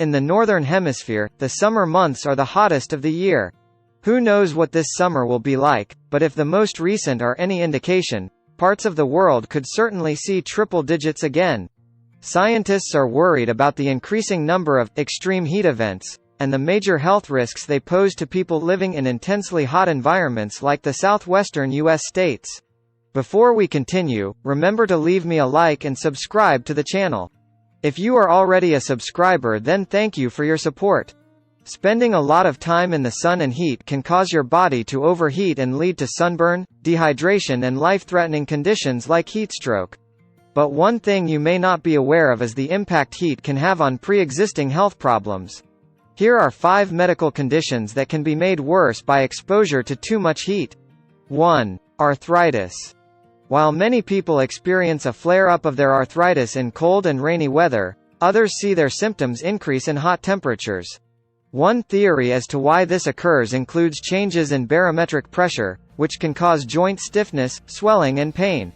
In the Northern Hemisphere, the summer months are the hottest of the year. Who knows what this summer will be like, but if the most recent are any indication, parts of the world could certainly see triple digits again. Scientists are worried about the increasing number of extreme heat events, and the major health risks they pose to people living in intensely hot environments like the southwestern U.S. states. Before we continue, remember to leave me a like and subscribe to the channel. If you are already a subscriber, then thank you for your support. Spending a lot of time in the sun and heat can cause your body to overheat and lead to sunburn, dehydration and life-threatening conditions like heatstroke. But one thing you may not be aware of is the impact heat can have on pre-existing health problems. Here are 5 medical conditions that can be made worse by exposure to too much heat. 1. Arthritis. While many people experience a flare-up of their arthritis in cold and rainy weather, others see their symptoms increase in hot temperatures. One theory as to why this occurs includes changes in barometric pressure, which can cause joint stiffness, swelling and pain.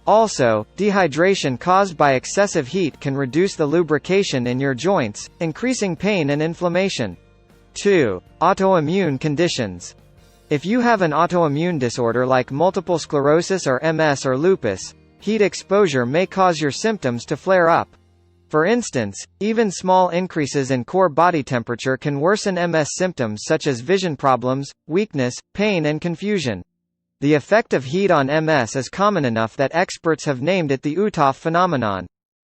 Also, dehydration caused by excessive heat can reduce the lubrication in your joints, increasing pain and inflammation. 2. Autoimmune conditions. If you have an autoimmune disorder like multiple sclerosis or MS or lupus, heat exposure may cause your symptoms to flare up. For instance, even small increases in core body temperature can worsen MS symptoms such as vision problems, weakness, pain and confusion. The effect of heat on MS is common enough that experts have named it the Uthoff phenomenon.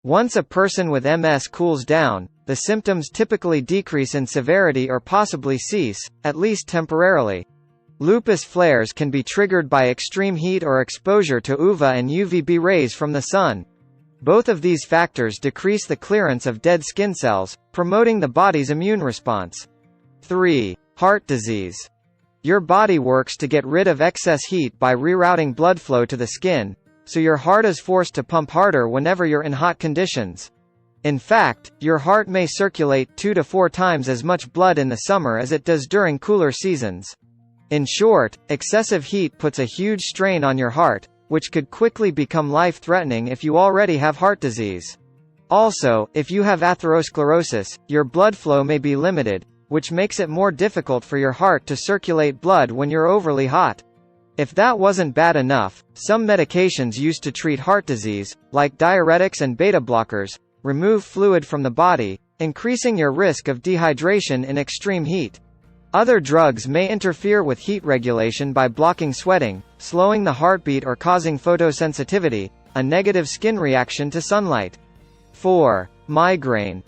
Once a person with MS cools down, the symptoms typically decrease in severity or possibly cease, at least temporarily. Lupus flares can be triggered by extreme heat or exposure to UVA and UVB rays from the sun. Both of these factors decrease the clearance of dead skin cells, promoting the body's immune response. 3. Heart disease. Your body works to get rid of excess heat by rerouting blood flow to the skin, so your heart is forced to pump harder whenever you're in hot conditions. In fact, your heart may circulate 2 to 4 times as much blood in the summer as it does during cooler seasons. In short, excessive heat puts a huge strain on your heart, which could quickly become life-threatening if you already have heart disease. Also, if you have atherosclerosis, your blood flow may be limited, which makes it more difficult for your heart to circulate blood when you're overly hot. If that wasn't bad enough, some medications used to treat heart disease, like diuretics and beta-blockers, remove fluid from the body, increasing your risk of dehydration in extreme heat. Other drugs may interfere with heat regulation by blocking sweating, slowing the heartbeat or causing photosensitivity, a negative skin reaction to sunlight. 4. Migraine.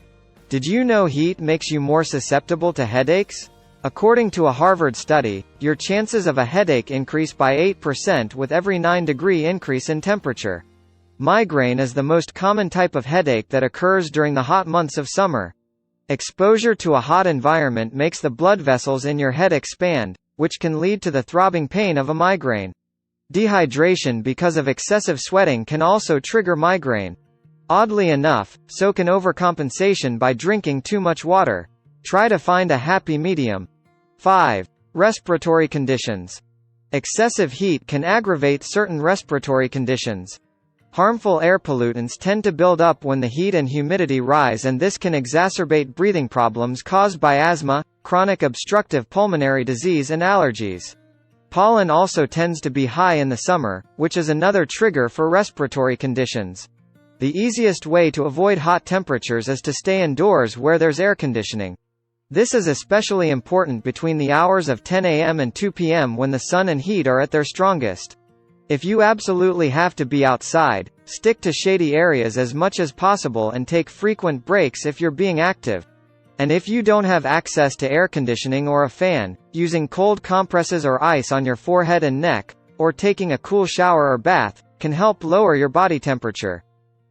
Did you know heat makes you more susceptible to headaches? According to a Harvard study, your chances of a headache increase by 8% with every 9-degree increase in temperature. Migraine is the most common type of headache that occurs during the hot months of summer. Exposure to a hot environment makes the blood vessels in your head expand, which can lead to the throbbing pain of a migraine. Dehydration because of excessive sweating can also trigger migraine. Oddly enough, so can overcompensation by drinking too much water. Try to find a happy medium. 5. Respiratory conditions. Excessive heat can aggravate certain respiratory conditions. Harmful air pollutants tend to build up when the heat and humidity rise, and this can exacerbate breathing problems caused by asthma, chronic obstructive pulmonary disease and allergies. Pollen also tends to be high in the summer, which is another trigger for respiratory conditions. The easiest way to avoid hot temperatures is to stay indoors where there's air conditioning. This is especially important between the hours of 10 a.m. and 2 p.m. when the sun and heat are at their strongest. If you absolutely have to be outside, stick to shady areas as much as possible and take frequent breaks if you're being active. And if you don't have access to air conditioning or a fan, using cold compresses or ice on your forehead and neck, or taking a cool shower or bath, can help lower your body temperature.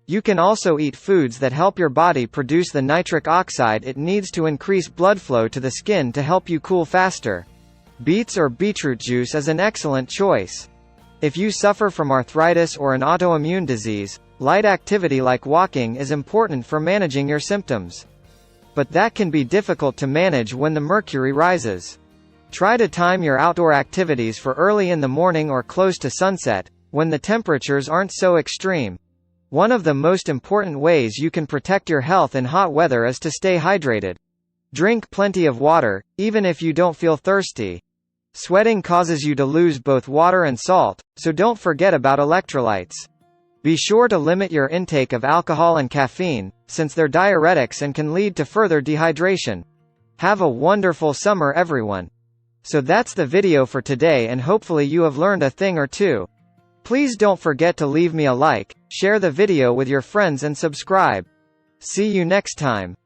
You can also eat foods that help your body produce the nitric oxide it needs to increase blood flow to the skin to help you cool faster. Beets or beetroot juice is an excellent choice. If you suffer from arthritis or an autoimmune disease, light activity like walking is important for managing your symptoms. But that can be difficult to manage when the mercury rises. Try to time your outdoor activities for early in the morning or close to sunset, when the temperatures aren't so extreme. One of the most important ways you can protect your health in hot weather is to stay hydrated. Drink plenty of water, even if you don't feel thirsty. Sweating causes you to lose both water and salt, so don't forget about electrolytes. Be sure to limit your intake of alcohol and caffeine, since they're diuretics and can lead to further dehydration. Have a wonderful summer, everyone. So that's the video for today, and hopefully you have learned a thing or two. Please don't forget to leave me a like, share the video with your friends and subscribe. See you next time.